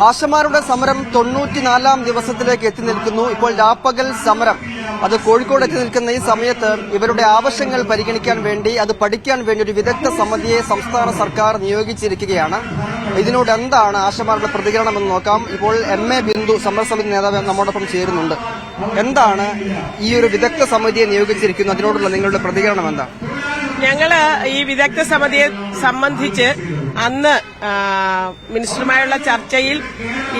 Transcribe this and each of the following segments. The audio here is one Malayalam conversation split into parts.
ആശമാരുടെ സമരം 94-ാം ദിവസത്തിലേക്ക് എത്തി നിൽക്കുന്നു. ഇപ്പോൾ രാപ്പകൽ സമരം അത് കോഴിക്കോട് എത്തി നിൽക്കുന്ന ഈ സമയത്ത് ഇവരുടെ ആവശ്യങ്ങൾ പരിഗണിക്കാൻ വേണ്ടി, അത് പഠിക്കാൻ വേണ്ടി ഒരു വിദഗ്ധ സമിതിയെ സംസ്ഥാന സർക്കാർ നിയോഗിച്ചിരിക്കുകയാണ്. ഇതിനോട് എന്താണ് ആശമാരുടെ പ്രതികരണമെന്ന് നോക്കാം. ഇപ്പോൾ MA ബിന്ദു സമരസമിതി നേതാവ് നമ്മോടൊപ്പം ചേരുന്നുണ്ട്. എന്താണ് ഈ ഒരു വിദഗ്ധ സമിതിയെ നിയോഗിച്ചിരിക്കുന്നത്, അതിനോടുള്ള നിങ്ങളുടെ പ്രതികരണം എന്താണ്? ഞങ്ങള് ഈ വിദഗ്ധ സമിതിയെ സംബന്ധിച്ച് അന്ന് മിനിസ്റ്ററുമായുള്ള ചർച്ചയിൽ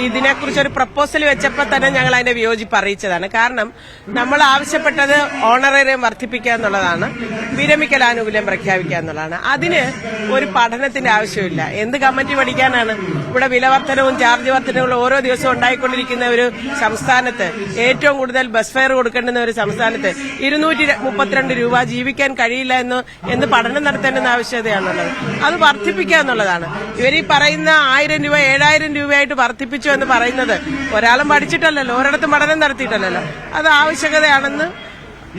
ഇതിനെക്കുറിച്ചൊരു പ്രപ്പോസൽ വെച്ചപ്പോൾ തന്നെ ഞങ്ങൾ അതിന്റെ വിയോജിപ്പ് അറിയിച്ചതാണ്. കാരണം നമ്മൾ ആവശ്യപ്പെട്ടത് ഓണറേറിയം വർദ്ധിപ്പിക്കുക എന്നുള്ളതാണ്, വിരമിക്കൽ ആനുകൂല്യം പ്രഖ്യാപിക്കുക എന്നുള്ളതാണ്. അതിന് ഒരു പഠനത്തിന്റെ ആവശ്യമില്ല. എന്ത് കമ്മിറ്റി പഠിക്കാനാണ്? ഇവിടെ വിലവർദ്ധനവും ചാർജ് വർദ്ധനവും ഓരോ ദിവസവും ഉണ്ടായിക്കൊണ്ടിരിക്കുന്ന ഒരു സംസ്ഥാനത്ത്, ഏറ്റവും കൂടുതൽ ബസ് ഫെയർ കൊടുക്കേണ്ടുന്ന ഒരു സംസ്ഥാനത്ത് 232 രൂപ ജീവിക്കാൻ കഴിയില്ല എന്ന് പഠനം നടത്തേണ്ടുന്ന ആവശ്യകതയാണുള്ളത്. അത് വർദ്ധിപ്പിക്കുക എന്നുള്ളതാണ്. ഇവരീ പറയുന്ന 1000 രൂപ 7000 രൂപയായിട്ട് വർദ്ധിപ്പിച്ചു എന്ന് പറയുന്നത് ഒരാളും പഠിച്ചിട്ടല്ലല്ലോ, ഒരിടത്തും പഠനം നടത്തിയിട്ടല്ലല്ലോ. അത് ആവശ്യകതയാണെന്ന്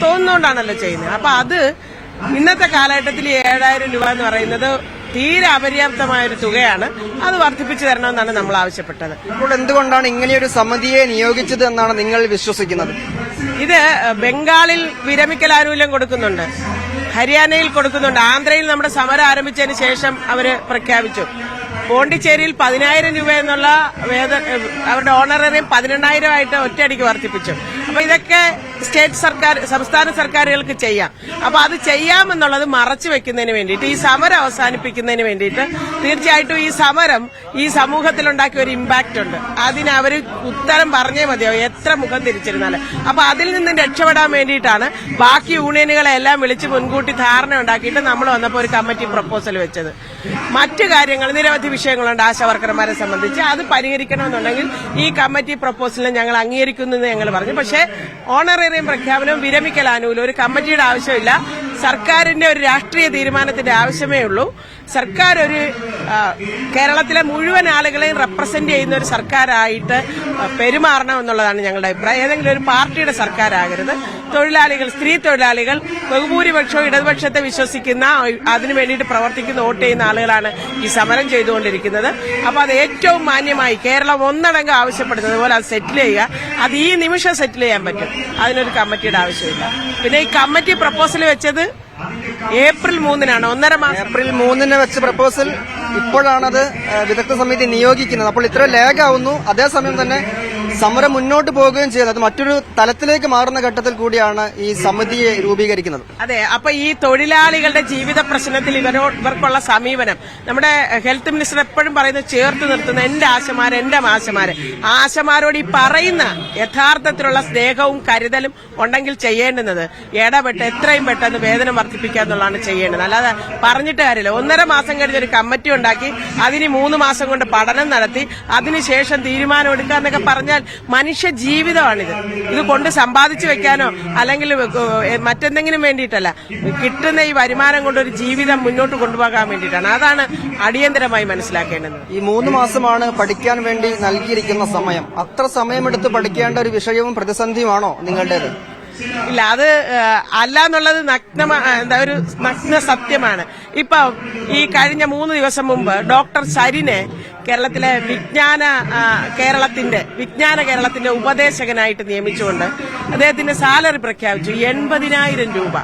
തോന്നുന്നോണ്ടാണല്ലോ ചെയ്യുന്നത്. അപ്പൊ അത് ഇന്നത്തെ കാലഘട്ടത്തിൽ 7000 രൂപ എന്ന് പറയുന്നത് തീരെ അപര്യാപ്തമായൊരു തുകയാണ്. അത് വർദ്ധിപ്പിച്ചു തരണമെന്നാണ് നമ്മൾ ആവശ്യപ്പെട്ടത്. ഇപ്പോൾ എന്തുകൊണ്ടാണ് ഇങ്ങനെയൊരു സമിതിയെ നിയോഗിച്ചത് എന്നാണ് നിങ്ങൾ വിശ്വസിക്കുന്നത്? ഇത് ബംഗാളിൽ വിരമിക്കൽ ആനുകൂല്യം കൊടുക്കുന്നുണ്ട്, ഹരിയാനയിൽ കൊടുക്കുന്നുണ്ട്, ആന്ധ്രയിൽ നമ്മുടെ സമരം ആരംഭിച്ചതിന് ശേഷം അവര് പ്രഖ്യാപിച്ചു. പോണ്ടിച്ചേരിയിൽ 10,000 രൂപ എന്നുള്ള അവരുടെ ഓണറേറിയം 12,000 ആയിട്ട് ഒറ്റയടിക്ക് വർദ്ധിപ്പിച്ചു. അപ്പൊ ഇതൊക്കെ സ്റ്റേറ്റ് സർക്കാർ, സംസ്ഥാന സർക്കാരുകൾക്ക് ചെയ്യാം. അപ്പൊ അത് ചെയ്യാമെന്നുള്ളത് മറച്ചു വെക്കുന്നതിന് വേണ്ടിയിട്ട്, ഈ സമരം അവസാനിപ്പിക്കുന്നതിന് വേണ്ടിയിട്ട് തീർച്ചയായിട്ടും ഈ സമരം ഈ സമൂഹത്തിലുണ്ടാക്കിയ ഒരു ഇമ്പാക്ട് ഉണ്ട്. അതിന് അവര് ഉത്തരം പറഞ്ഞേ മതിയാവും, എത്ര മുഖം തിരിച്ചിരുന്നാലും. അപ്പൊ അതിൽ നിന്നും രക്ഷപ്പെടാൻ വേണ്ടിയിട്ടാണ് ബാക്കി യൂണിയനുകളെ എല്ലാം വിളിച്ച് മുൻകൂട്ടി ധാരണ ഉണ്ടാക്കിയിട്ട് നമ്മൾ വന്നപ്പോൾ ഒരു കമ്മിറ്റി പ്രപ്പോസൽ വെച്ചത്. മറ്റു കാര്യങ്ങൾ, നിരവധി വിഷയങ്ങളുണ്ട് ആശാവർക്കർമാരെ സംബന്ധിച്ച്. അത് പരിഹരിക്കണമെന്നുണ്ടെങ്കിൽ ഈ കമ്മിറ്റി പ്രപ്പോസലിനെ ഞങ്ങൾ അംഗീകരിക്കുന്നു എന്ന് ഞങ്ങൾ പറഞ്ഞു. പക്ഷേ ഓണറേറിയം പ്രഖ്യാപനവും വിരമിക്കൽ ആനുകൂല്യം ഒരു കമ്മിറ്റിയുടെ ആവശ്യമില്ല, സർക്കാരിന്റെ ഒരു രാഷ്ട്രീയ തീരുമാനത്തിന്റെ ആവശ്യമേ ഉള്ളൂ. സർക്കാർ ഒരു കേരളത്തിലെ മുഴുവൻ ആളുകളെയും റെപ്രസെന്റ് ചെയ്യുന്ന ഒരു സർക്കാരായിട്ട് പെരുമാറണം എന്നുള്ളതാണ് ഞങ്ങളുടെ അഭിപ്രായം. ഏതെങ്കിലും ഒരു പാർട്ടിയുടെ സർക്കാരാകരുത്. തൊഴിലാളികൾ, സ്ത്രീ തൊഴിലാളികൾ ബഹുഭൂരിപക്ഷവും ഇടതുപക്ഷത്തെ വിശ്വസിക്കുന്ന, അതിനു വേണ്ടിയിട്ട് പ്രവർത്തിക്കുന്ന, വോട്ട് ചെയ്യുന്ന ആളുകളാണ് ഈ സമരം ചെയ്തുകൊണ്ടിരിക്കുന്നത്. അപ്പൊ അത് ഏറ്റവും മാന്യമായി കേരളം ഒന്നടങ്കം ആവശ്യപ്പെടുന്നത് പോലെ അത് സെറ്റിൽ ചെയ്യുക. അത് ഈ നിമിഷം സെറ്റിൽ ചെയ്യാൻ പറ്റും. അതിനൊരു കമ്മിറ്റിയുടെ ആവശ്യമില്ല. പിന്നെ ഈ കമ്മിറ്റി പ്രപ്പോസൽ വെച്ചത് ഏപ്രിൽ 3-നാണ്, 1.5 മാസം. ഏപ്രിൽ 3-ന് വെച്ച പ്രപ്പോസൽ ഇപ്പോഴാണത് വിദഗ്ധ സമിതി നിയോഗിക്കുന്നത്. അപ്പോൾ ഇത്ര ലേഖാവുന്നു. അതേസമയം തന്നെ സമരം മുന്നോട്ട് പോവുകയും ചെയ്യുന്നത് അത് മറ്റൊരു തലത്തിലേക്ക് മാറുന്ന ഘട്ടത്തിൽ കൂടിയാണ് ഈ സമിതിയെ രൂപീകരിക്കുന്നത്. അതെ. അപ്പൊ ഈ തൊഴിലാളികളുടെ ജീവിത പ്രശ്നത്തിൽ ഇവർക്കുള്ള സമീപനം, നമ്മുടെ ഹെൽത്ത് മിനിസ്റ്റർ എപ്പോഴും പറയുന്നത് ചേർത്ത് നിർത്തുന്ന എന്റെ ആശമാര്, എന്റെ മാശമാര്. ആശമാരോട് ഈ പറയുന്ന യഥാർത്ഥത്തിലുള്ള സ്നേഹവും കരുതലും ഉണ്ടെങ്കിൽ ചെയ്യേണ്ടുന്നത് ഇടപെട്ട് എത്രയും പെട്ടെന്ന് വേതനം വർദ്ധിപ്പിക്കുക എന്നുള്ളതാണ് ചെയ്യേണ്ടത്. അല്ലാതെ പറഞ്ഞിട്ട് കാര്യമില്ല. 1.5 മാസം കഴിഞ്ഞ് ഒരു കമ്മിറ്റി ഉണ്ടാക്കി അതിന് 3 മാസം കൊണ്ട് പഠനം നടത്തി അതിനുശേഷം തീരുമാനം എടുക്കുക എന്നൊക്കെ പറഞ്ഞാൽ മനുഷ്യ ജീവിതമാണിത്. ഇത് കൊണ്ട് സമ്പാദിച്ചു വെക്കാനോ അല്ലെങ്കിൽ മറ്റെന്തെങ്കിലും വേണ്ടിയിട്ടല്ല. കിട്ടുന്ന ഈ വരുമാനം കൊണ്ട് ഒരു ജീവിതം മുന്നോട്ട് കൊണ്ടുപോകാൻ വേണ്ടിയിട്ടാണ്. അതാണ് അടിയന്തരമായി മനസ്സിലാക്കേണ്ടത്. ഈ 3 മാസമാണ് പഠിക്കാൻ വേണ്ടി നൽകിയിരിക്കുന്ന സമയം. അത്ര സമയമെടുത്ത് പഠിക്കേണ്ട ഒരു വിഷയവും പ്രതിസന്ധിയുമാണോ നിങ്ങളുടേത്? ഇല്ല, അത് അല്ല എന്നുള്ളത് ഒരു നഗ്ന സത്യമാണ്. ഇപ്പൊ ഈ കഴിഞ്ഞ 3 ദിവസം മുമ്പ് ഡോക്ടർ സരിനെ കേരളത്തിലെ വിജ്ഞാന കേരളത്തിന്റെ ഉപദേശകനായിട്ട് നിയമിച്ചുകൊണ്ട് അദ്ദേഹത്തിന്റെ സാലറി പ്രഖ്യാപിച്ചു 80,000 രൂപ.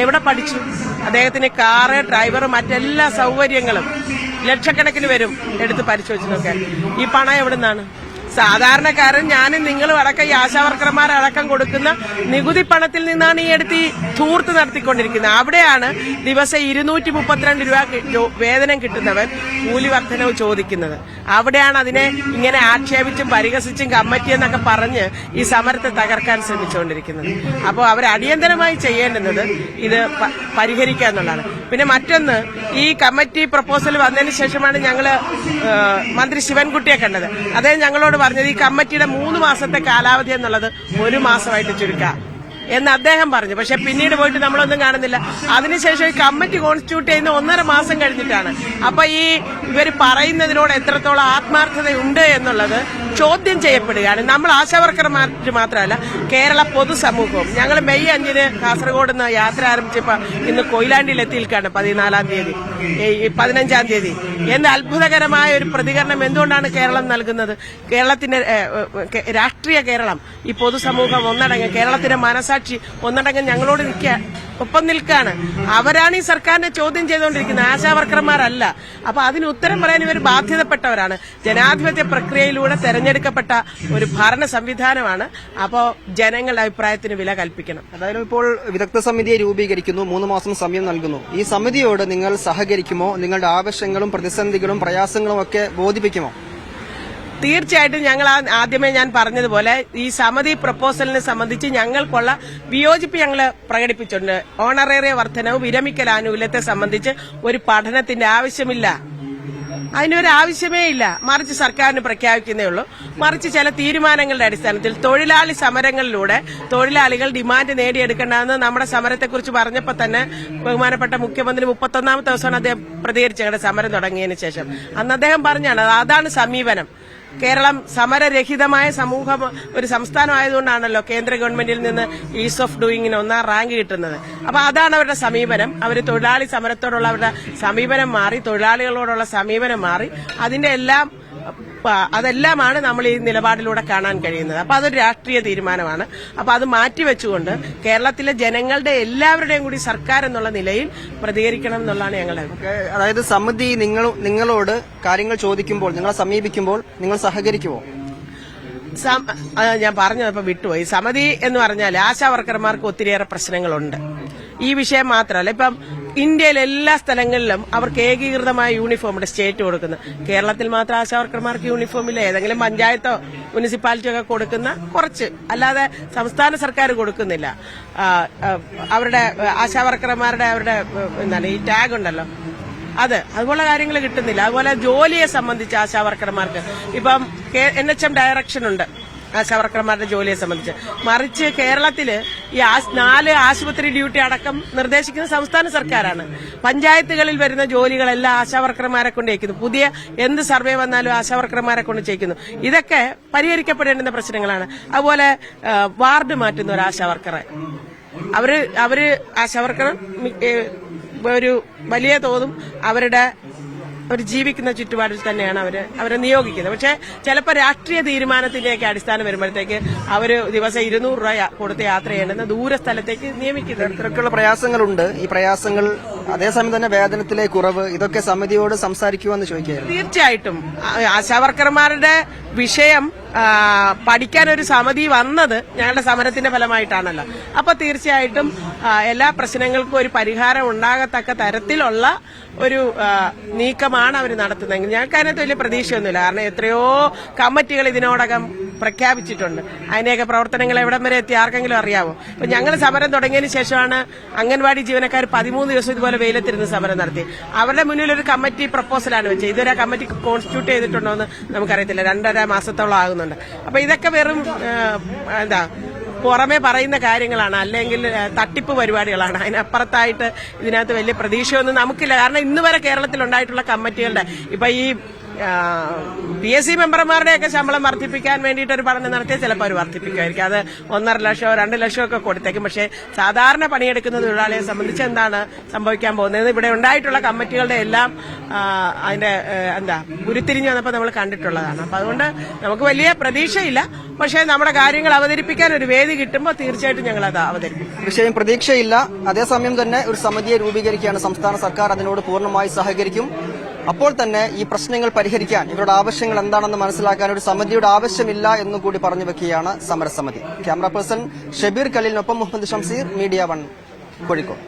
എവിടെ പഠിച്ചു? അദ്ദേഹത്തിന് കാറ്, ഡ്രൈവർ, മറ്റെല്ലാ സൗകര്യങ്ങളും ലക്ഷക്കണക്കിന് വരും. എടുത്ത് പരിശോധിച്ചു നോക്കാൻ. ഈ പണം എവിടുന്നാണ്? സാധാരണക്കാരൻ, ഞാനും നിങ്ങളും അടക്കം, ഈ ആശാവർക്കർമാരടക്കം കൊടുക്കുന്ന നികുതി പണത്തിൽ നിന്നാണ് ഈ എടുത്ത് ഈ ധൂർത്ത് നടത്തിക്കൊണ്ടിരിക്കുന്നത്. അവിടെയാണ് ദിവസം 232 രൂപ വേതനം കിട്ടുന്നവൻ കൂലി വർധനവ് ചോദിക്കുന്നത്. അവിടെയാണ് അതിനെ ഇങ്ങനെ ആക്ഷേപിച്ചും പരിഹസിച്ചും കമ്മിറ്റി എന്നൊക്കെ പറഞ്ഞ് ഈ സമരത്തെ തകർക്കാൻ ശ്രമിച്ചുകൊണ്ടിരിക്കുന്നത്. അപ്പോൾ അവർ അടിയന്തരമായി ചെയ്യേണ്ടുന്നത് ഇത് പരിഹരിക്കുക എന്നുള്ളതാണ്. പിന്നെ മറ്റൊന്ന്, ഈ കമ്മിറ്റി പ്രപ്പോസൽ വന്നതിന് ശേഷമാണ് ഞങ്ങള് മന്ത്രി ശിവൻകുട്ടിയെ കണ്ടത്. അദ്ദേഹം ഞങ്ങളോട് പറഞ്ഞത് ഈ കമ്മിറ്റിയുടെ 3 മാസത്തെ കാലാവധി എന്നുള്ളത് 1 മാസമായിട്ട് ചുരുക്കാം എന്ന് അദ്ദേഹം പറഞ്ഞു. പക്ഷെ പിന്നീട് പോയിട്ട് നമ്മളൊന്നും കാണുന്നില്ല. അതിനുശേഷം ഈ കമ്മിറ്റി കോൺസ്റ്റിറ്റ്യൂട്ട് ചെയ്യുന്ന 1.5 മാസം കഴിഞ്ഞിട്ടാണ്. അപ്പൊ ഈ ഇവർ പറയുന്നതിനോട് എത്രത്തോളം ആത്മാർത്ഥതയുണ്ട് എന്നുള്ളത് ചോദ്യം ചെയ്യപ്പെടുകയാണ്. നമ്മൾ ആശാവർക്കർമാർ മാത്രമല്ല, കേരള പൊതുസമൂഹവും. ഞങ്ങൾ മെയ് 5-ന് കാസർഗോഡ് നിന്ന് യാത്ര ആരംഭിച്ചപ്പോൾ ഇന്ന് കൊയിലാണ്ടിയിൽ എത്തിയിരിക്കുകയാണ് 15-ാം തീയതി. എന്ത് അത്ഭുതകരമായ ഒരു പ്രതികരണം എന്തുകൊണ്ടാണ് കേരളം നൽകുന്നത്? കേരളത്തിന്റെ രാഷ്ട്രീയ കേരളം, ഈ പൊതുസമൂഹം ഒന്നടങ്കം, കേരളത്തിന്റെ മനസാക്ഷി ഒന്നടങ്കം ഞങ്ങളോട് ഒപ്പം നിൽക്കാണ്. അവരാണ് ഈ സർക്കാരിനെ ചോദ്യം ചെയ്തുകൊണ്ടിരിക്കുന്നത്, ആശാവർക്കർമാരല്ല. അപ്പൊ അതിന് ഉത്തരം പറയാൻ ഇവർ ബാധ്യതപ്പെട്ടവരാണ്. ജനാധിപത്യ പ്രക്രിയയിലൂടെ തെരഞ്ഞെടുക്കപ്പെട്ട ഒരു ഭരണ സംവിധാനമാണ്. അപ്പോൾ ജനങ്ങളുടെ അഭിപ്രായത്തിന് വില കൽപ്പിക്കണം. അതായത് ഇപ്പോൾ വിദഗ്ധ സമിതിയെ രൂപീകരിക്കുന്നു, 3 മാസം സമയം നൽകുന്നു. ഈ സമിതിയോട് നിങ്ങൾ സഹകരിക്കുമോ? നിങ്ങളുടെ ആവശ്യങ്ങളും പ്രതിസന്ധികളും പ്രയാസങ്ങളും ഒക്കെ ബോധിപ്പിക്കുമോ? തീർച്ചയായിട്ടും ഞങ്ങൾ ആദ്യമേ ഞാൻ പറഞ്ഞതുപോലെ ഈ സമിതി പ്രപ്പോസലിനെ സംബന്ധിച്ച് ഞങ്ങൾക്കുള്ള വിയോജിപ്പ് ഞങ്ങൾ പ്രകടിപ്പിച്ചിട്ടുണ്ട്. ഓണറേറിയ വർധനവ്, വിരമിക്കൽ ആനുകൂല്യത്തെ സംബന്ധിച്ച് ഒരു പഠനത്തിന്റെ ആവശ്യമില്ല, അതിനൊരു ആവശ്യമേ ഇല്ല. മറിച്ച് സർക്കാരിന് പ്രഖ്യാപിക്കുന്നേ ഉള്ളൂ. മറിച്ച് ചില തീരുമാനങ്ങളുടെ അടിസ്ഥാനത്തിൽ തൊഴിലാളി സമരങ്ങളിലൂടെ തൊഴിലാളികൾ ഡിമാൻഡ് നേടിയെടുക്കേണ്ടതെന്ന് നമ്മുടെ സമരത്തെക്കുറിച്ച് പറഞ്ഞപ്പോൾ തന്നെ ബഹുമാനപ്പെട്ട മുഖ്യമന്ത്രി 31ാമത്തെ ദിവസമാണ് അദ്ദേഹം പ്രതികരിച്ചത്, ഞങ്ങളുടെ സമരം തുടങ്ങിയതിന് ശേഷം. അന്ന് അദ്ദേഹം പറഞ്ഞാണ് അതാണ് സമീപനം. കേരളം സമരരഹിതമായ സമൂഹം ഒരു സംസ്ഥാനമായതുകൊണ്ടാണല്ലോ കേന്ദ്ര ഗവൺമെന്റിൽ നിന്ന് ഈസ് ഓഫ് ഡൂയിങ്ങിന് 1ാം റാങ്ക് കിട്ടുന്നത്. അപ്പൊ അതാണ് അവരുടെ സമീപനം. അവർ തൊഴിലാളി സമരത്തോടുള്ള അവരുടെ സമീപനം മാറി, തൊഴിലാളികളോടുള്ള സമീപനം മാറി. അതെല്ലാമാണ് നമ്മൾ ഈ നിലപാടിലൂടെ കാണാൻ കഴിയുന്നത്. അപ്പൊ അതൊരു രാഷ്ട്രീയ തീരുമാനമാണ്. അപ്പൊ അത് മാറ്റിവെച്ചുകൊണ്ട് കേരളത്തിലെ ജനങ്ങളുടെ എല്ലാവരുടെയും കൂടി സർക്കാർ എന്നുള്ള നിലയിൽ പ്രതികരിക്കണം എന്നുള്ളതാണ് ഞങ്ങളുടെ അഭിപ്രായം. അതായത് സമിതി നിങ്ങളോട് കാര്യങ്ങൾ ചോദിക്കുമ്പോൾ, നിങ്ങളെ സമീപിക്കുമ്പോൾ നിങ്ങൾ സഹകരിക്കുമോ? ഞാൻ പറഞ്ഞപ്പോ വിട്ടുപോയി. സമിതി എന്ന് പറഞ്ഞാൽ ആശാവർക്കർമാർക്ക് ഒത്തിരിയേറെ പ്രശ്നങ്ങളുണ്ട്. ഈ വിഷയം മാത്രമല്ല, ഇപ്പം ഇന്ത്യയിലെ എല്ലാ സ്ഥലങ്ങളിലും അവർക്ക് ഏകീകൃതമായ യൂണിഫോം ഉണ്ട് സ്റ്റേറ്റ് കൊടുക്കുന്നത്. കേരളത്തിൽ മാത്രം ആശാവർക്കർമാർക്ക് യൂണിഫോം ഇല്ല. ഏതെങ്കിലും പഞ്ചായത്തോ മുനിസിപ്പാലിറ്റിയോ ഒക്കെ കൊടുക്കുന്ന കുറച്ച്, അല്ലാതെ സംസ്ഥാന സർക്കാർ കൊടുക്കുന്നില്ല. അവരുടെ ആശാവർക്കർമാരുടെ എന്താണ് ഈ ടാഗ് ഉണ്ടല്ലോ, അതുപോലെ കാര്യങ്ങൾ കിട്ടുന്നില്ല. അതുപോലെ ജോലിയെ സംബന്ധിച്ച് ആശാവർക്കർമാർക്ക് ഇപ്പം NHM ഡയറക്ഷൻ ഉണ്ട് ആശാവർക്കർമാരുടെ ജോലിയെ സംബന്ധിച്ച്. മറിച്ച് കേരളത്തില് ഈ 4 ആശുപത്രി ഡ്യൂട്ടി അടക്കം നിർദ്ദേശിക്കുന്ന സംസ്ഥാന സർക്കാരാണ്. പഞ്ചായത്തുകളിൽ വരുന്ന ജോലികളെല്ലാം ആശാവർക്കർമാരെ കൊണ്ട് ചെയ്യിക്കുന്നു. പുതിയ എന്ത് സർവേ വന്നാലും ആശാവർക്കർമാരെ കൊണ്ട് ചെയ്യിക്കുന്നു. ഇതൊക്കെ പരിഹരിക്കപ്പെടേണ്ടുന്ന പ്രശ്നങ്ങളാണ്. അതുപോലെ വാർഡ് മാറ്റുന്ന ഒരു ആശാവർക്കറെ അവര് ആശാവർക്കർ ഒരു വലിയ തോതും അവരുടെ അവർ ജീവിക്കുന്ന ചുറ്റുപാടിൽ തന്നെയാണ് അവരെ നിയോഗിക്കുന്നത്. പക്ഷെ ചിലപ്പോൾ രാഷ്ട്രീയ തീരുമാനത്തിന്റെയൊക്കെ അടിസ്ഥാനം വരുമ്പോഴത്തേക്ക് അവർ ദിവസം 200 രൂപ കൊടുത്ത് യാത്ര ചെയ്യേണ്ടുന്ന ദൂര സ്ഥലത്തേക്ക് നിയമിക്കുന്നത്. ഇത്തരത്തിലുള്ള പ്രയാസങ്ങളുണ്ട്. ഈ പ്രയാസങ്ങൾ അതേസമയം തന്നെ വേതനത്തിലെ കുറവ്, ഇതൊക്കെ സമിതിയോട് സംസാരിക്കുമെന്ന് ചോദിക്കുകയായിരുന്നു. തീർച്ചയായിട്ടും ആശാവർക്കർമാരുടെ വിഷയം പഠിക്കാൻ ഒരു സമിതി വന്നത് ഞങ്ങളുടെ സമരത്തിന്റെ ഫലമായിട്ടാണല്ലോ. അപ്പൊ തീർച്ചയായിട്ടും എല്ലാ പ്രശ്നങ്ങൾക്കും ഒരു പരിഹാരം ഉണ്ടാകത്തക്ക തരത്തിലുള്ള ഒരു നീക്കമാണ് അവർ നടത്തുന്നതെങ്കിൽ ഞങ്ങൾക്ക് അതിനകത്ത് വലിയ പ്രതീക്ഷയൊന്നുമില്ല. കാരണം എത്രയോ കമ്മിറ്റികൾ ഇതിനോടകം പ്രഖ്യാപിച്ചിട്ടുണ്ട്. അതിന്റെയൊക്കെ പ്രവർത്തനങ്ങൾ എവിടം വരെ എത്തി ആർക്കെങ്കിലും അറിയാവോ? ഇപ്പൊ ഞങ്ങൾ സമരം തുടങ്ങിയതിന് ശേഷമാണ് അംഗൻവാടി ജീവനക്കാർ 13 ദിവസം ഇതുപോലെ വെയിലത്തിരുന്ന് സമരം നടത്തി. അവരുടെ മുന്നിൽ ഒരു കമ്മിറ്റി പ്രപ്പോസലാണ് വെച്ചത്. ഇതുവരെ കമ്മിറ്റി കോൺസ്റ്റിറ്റ്യൂട്ട് ചെയ്തിട്ടുണ്ടോ എന്ന് നമുക്കറിയത്തില്ല. 2.5 മാസത്തോളം ആകുന്നുണ്ട്. അപ്പൊ ഇതൊക്കെ വെറും പുറമെ പറയുന്ന കാര്യങ്ങളാണ്, അല്ലെങ്കിൽ തട്ടിപ്പ് പരിപാടികളാണ്. അതിനപ്പുറത്തായിട്ട് ഇതിനകത്ത് വലിയ പ്രതീക്ഷയൊന്നും നമുക്കില്ല. കാരണം ഇന്ന് വരെ കേരളത്തിൽ ഉണ്ടായിട്ടുള്ള കമ്മിറ്റികളുടെ ഇപ്പൊ ഈ PSC മെമ്പർമാരുടെയൊക്കെ ശമ്പളം വർദ്ധിപ്പിക്കാൻ വേണ്ടിയിട്ട് ഒരു പഠനം നടത്തിയാൽ ചിലപ്പോൾ അവർ വർദ്ധിപ്പിക്കുമായിരിക്കും. അത് 1.5 ലക്ഷമോ 2 ലക്ഷമോ ഒക്കെ കൊടുത്തേക്കും. പക്ഷേ സാധാരണ പണിയെടുക്കുന്ന തൊഴിലാളിയെ സംബന്ധിച്ച് എന്താണ് സംഭവിക്കാൻ പോകുന്നത്? ഇവിടെ ഉണ്ടായിട്ടുള്ള കമ്മിറ്റികളുടെ എല്ലാം അതിന്റെ ഉരുത്തിരിഞ്ഞ് വന്നപ്പോൾ നമ്മൾ കണ്ടിട്ടുള്ളതാണ്. അപ്പൊ അതുകൊണ്ട് നമുക്ക് വലിയ പ്രതീക്ഷയില്ല. പക്ഷേ നമ്മുടെ കാര്യങ്ങൾ അവതരിപ്പിക്കാൻ ഒരു വേദി കിട്ടുമ്പോൾ തീർച്ചയായിട്ടും ഞങ്ങൾ അത് അവതരിപ്പിക്കും. വിഷയം പ്രതീക്ഷയില്ല. അതേസമയം തന്നെ ഒരു സമിതിയെ രൂപീകരിക്കുകയാണ് സംസ്ഥാന സർക്കാർ. അതിനോട് പൂർണ്ണമായി സഹകരിക്കും. അപ്പോൾ തന്നെ ഈ പ്രശ്നങ്ങൾ പരിഹരിക്കാൻ, ഇവരുടെ ആവശ്യങ്ങൾ എന്താണെന്ന് മനസ്സിലാക്കാൻ ഒരു സമിതിയുടെ ആവശ്യമില്ല എന്നും കൂടി പറഞ്ഞു വെക്കുകയാണ് സമരസമിതി. ക്യാമറ പേഴ്സൺ ഷബീർ ഖലീലിനൊപ്പം മുഹമ്മദ് ഷംസീർ, മീഡിയ 1 കോഴിക്കോട്.